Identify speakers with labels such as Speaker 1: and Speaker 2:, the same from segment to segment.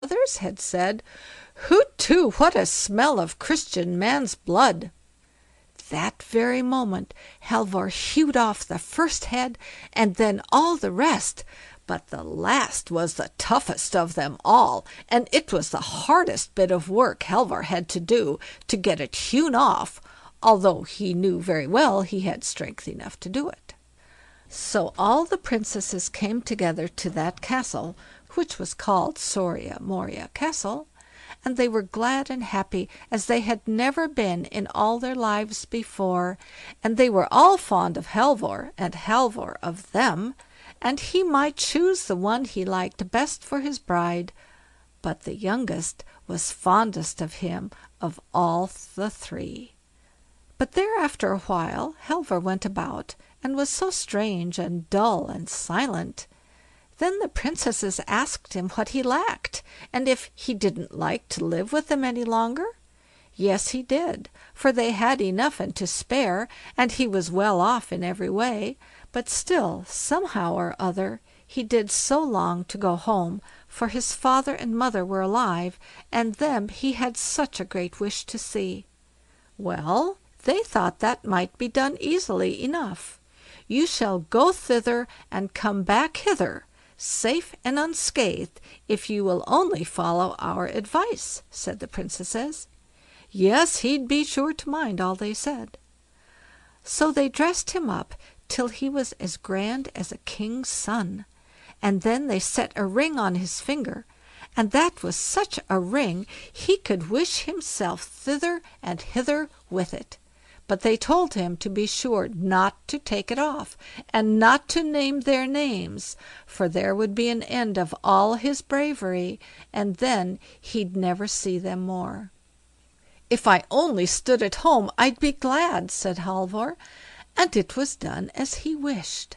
Speaker 1: others had said, "Hoot too, what a smell of Christian man's blood!" That very moment Halvor hewed off the first head, and then all the rest, but the last was the toughest of them all, and it was the hardest bit of work Halvor had to do to get it hewn off, although he knew very well he had strength enough to do it. So all the princesses came together to that castle, which was called Soria Moria Castle, and they were glad and happy as they had never been in all their lives before, and they were all fond of Halvor, and Halvor of them, and he might choose the one he liked best for his bride, but the youngest was fondest of him of all the three. But there after a while Halvor went about, and was so strange and dull and silent. Then the princesses asked him what he lacked, and if he didn't like to live with them any longer. Yes, he did, for they had enough and to spare, and he was well off in every way, but still, somehow or other, he did so long to go home, for his father and mother were alive, and them he had such a great wish to see. Well, they thought that might be done easily enough. You shall go thither and come back hither, safe and unscathed, if you will only follow our advice, said the princesses. Yes, he'd be sure to mind all they said. So they dressed him up till he was as grand as a king's son, and then they set a ring on his finger, and that was such a ring he could wish himself thither and hither with it. But they told him to be sure not to take it off, and not to name their names, for there would be an end of all his bravery, and then he'd never see them more. "If I only stood at home I'd be glad", said Halvor, and it was done as he wished.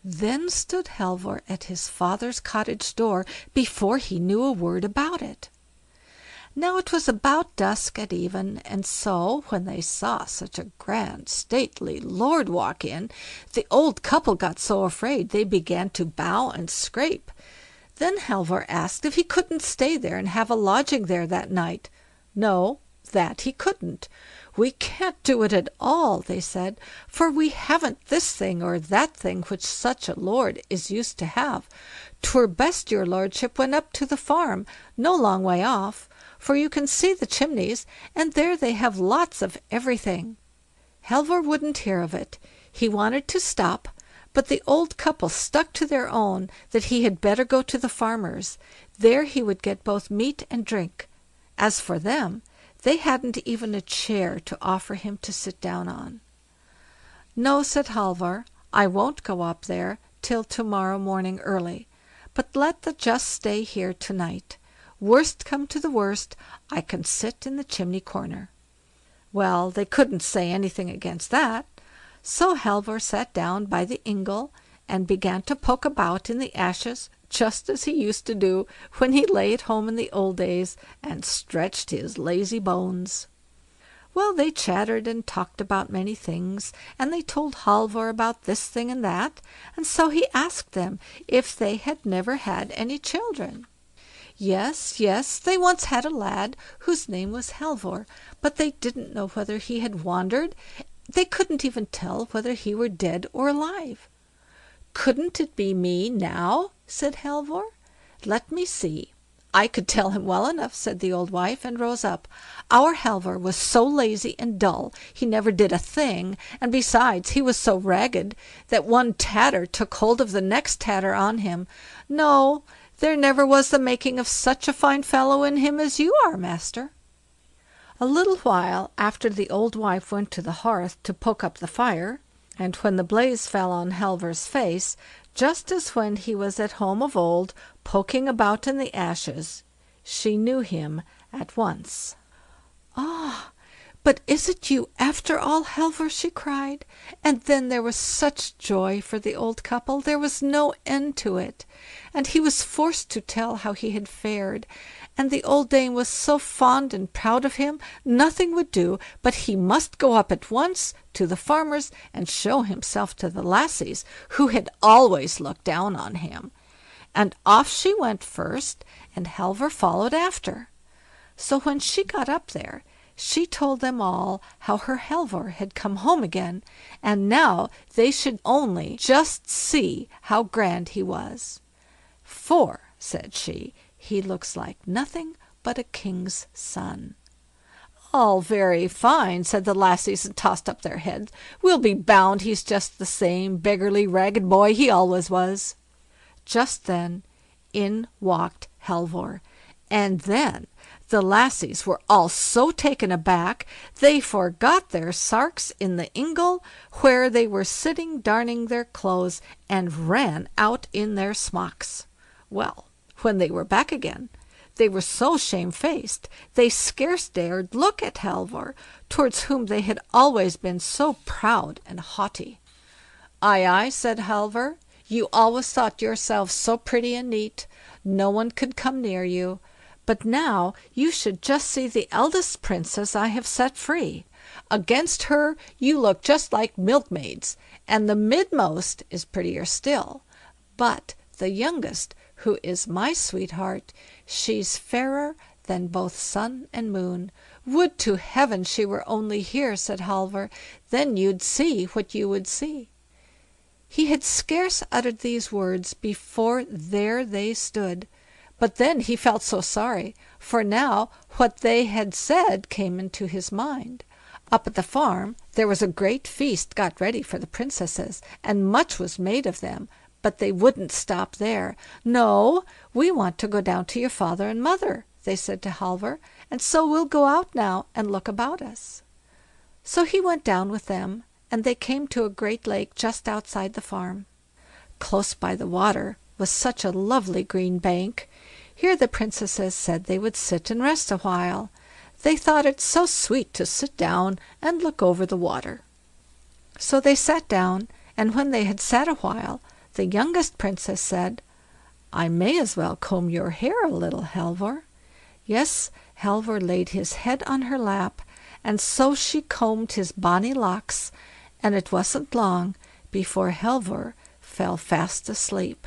Speaker 1: Then stood Halvor at his father's cottage door before he knew a word about it. Now it was about dusk at even, and so, when they saw such a grand stately lord walk in, the old couple got so afraid they began to bow and scrape. Then Halvor asked if he couldn't stay there and have a lodging there that night. No, that he couldn't. "We can't do it at all", they said, "for we haven't this thing or that thing which such a lord is used to have. 'Twere best your lordship went up to the farm, no long way off, for you can see the chimneys, and there they have lots of everything." Halvor wouldn't hear of it. He wanted to stop, but the old couple stuck to their own that he had better go to the farmer's. There he would get both meat and drink. As for them, they hadn't even a chair to offer him to sit down on. "No", said Halvor, "I won't go up there till tomorrow morning early, but let the just stay here tonight. Worst come to the worst, I can sit in the chimney corner." Well, they couldn't say anything against that, so Halvor sat down by the ingle and began to poke about in the ashes, just as he used to do when he lay at home in the old days and stretched his lazy bones. Well, they chattered and talked about many things, and they told Halvor about this thing and that, and so he asked them if they had never had any children. Yes, yes, they once had a lad whose name was Halvor, but they didn't know whether he had wandered. They couldn't even tell whether he were dead or alive. "Couldn't it be me now?" said Halvor. "Let me see." "I could tell him well enough", said the old wife, and rose up. "Our Halvor was so lazy and dull, he never did a thing, and besides he was so ragged that one tatter took hold of the next tatter on him. No, there never was the making of such a fine fellow in him as you are, master." A little while after the old wife went to the hearth to poke up the fire, and when the blaze fell on Halvor's face, just as when he was at home of old, poking about in the ashes, she knew him at once. "Ah, but is it you after all, Halvor?" she cried, and then there was such joy for the old couple, there was no end to it, and he was forced to tell how he had fared, and the old dame was so fond and proud of him, nothing would do but he must go up at once to the farmer's and show himself to the lassies, who had always looked down on him. and off she went first, and Halvor followed after. So when she got up there, she told them all how her Halvor had come home again, and now they should only just see how grand he was. "For", said she, "he looks like nothing but a king's son." "All very fine", said the lassies, and tossed up their heads. "We'll be bound he's just the same beggarly ragged boy he always was." Just then in walked Halvor, and then the lassies were all so taken aback they forgot their sarks in the ingle where they were sitting darning their clothes, and ran out in their smocks. Well, when they were back again, they were so shamefaced they scarce dared look at Halvor, towards whom they had always been so proud and haughty. "Aye, aye", said Halvor, "you always thought yourselves so pretty and neat, no one could come near you. But now you should just see the eldest princess I have set free. Against her you look just like milkmaids, and the midmost is prettier still. But the youngest, who is my sweetheart, she's fairer than both sun and moon. Would to heaven she were only here", said Halvor, "then you'd see what you would see." He had scarce uttered these words before there they stood, but then he felt so sorry, for now what they had said came into his mind. Up at the farm there was a great feast got ready for the princesses, and much was made of them, but they wouldn't stop there. "No, we want to go down to your father and mother", they said to Halvor, "and so we'll go out now and look about us." So he went down with them, and they came to a great lake just outside the farm. Close by the water was such a lovely green bank. Here the princesses said they would sit and rest a while. They thought it so sweet to sit down and look over the water. So they sat down, and when they had sat a while, the youngest princess said, "I may as well comb your hair a little, Halvor." Yes, Halvor laid his head on her lap, and so she combed his bonny locks, and it wasn't long before Halvor fell fast asleep.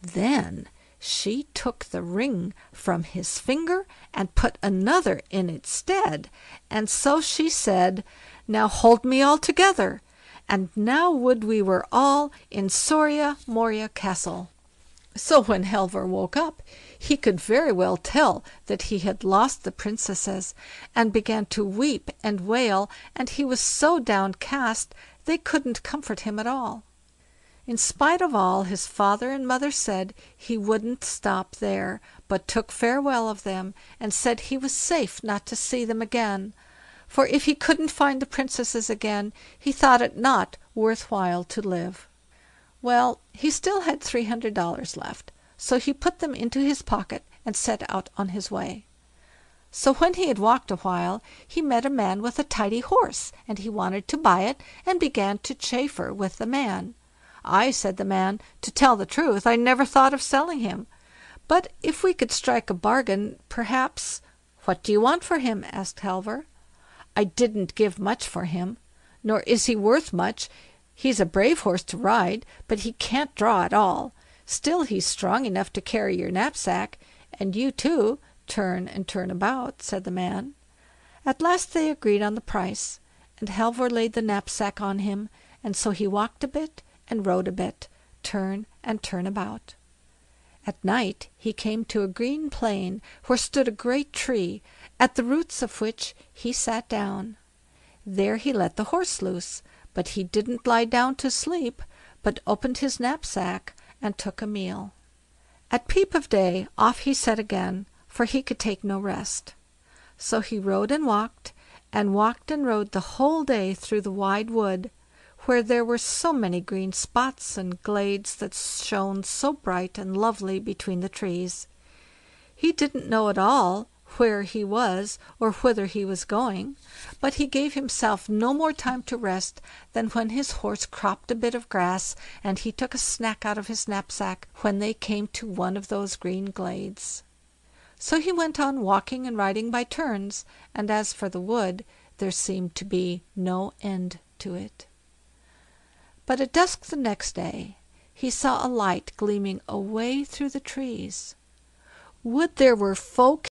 Speaker 1: Then she took the ring from his finger and put another in its stead, and so she said, "Now hold me all together, and now would we were all in Soria Moria castle." So when Halvor woke up, he could very well tell that he had lost the princesses, and began to weep and wail, and he was so downcast they couldn't comfort him at all. In spite of all his father and mother said, he wouldn't stop there, but took farewell of them, and said he was safe not to see them again, for if he couldn't find the princesses again, he thought it not worth while to live. Well, he still had $300 left, so he put them into his pocket and set out on his way. So when he had walked a while, he met a man with a tidy horse, and he wanted to buy it, and began to chaffer with the man. "I", said the man, "to tell the truth, I never thought of selling him, but if we could strike a bargain, perhaps—" "What do you want for him?" asked Halvor. "I didn't give much for him, nor is he worth much. He's a brave horse to ride, but he can't draw at all. Still he's strong enough to carry your knapsack, and you too, turn and turn about", said the man. At last they agreed on the price, and Halvor laid the knapsack on him, and so he walked a bit and rode a bit, turn and turn about. At night he came to a green plain where stood a great tree, at the roots of which he sat down. There he let the horse loose, but he didn't lie down to sleep, but opened his knapsack and took a meal. At peep of day off he set again, for he could take no rest. So he rode and walked and rode the whole day through the wide wood, where there were so many green spots and glades that shone so bright and lovely between the trees. He didn't know at all where he was or whither he was going, but he gave himself no more time to rest than when his horse cropped a bit of grass, and he took a snack out of his knapsack when they came to one of those green glades. So he went on walking and riding by turns, and as for the wood, there seemed to be no end to it. But at dusk the next day he saw a light gleaming away through the trees. "Would there were folk!"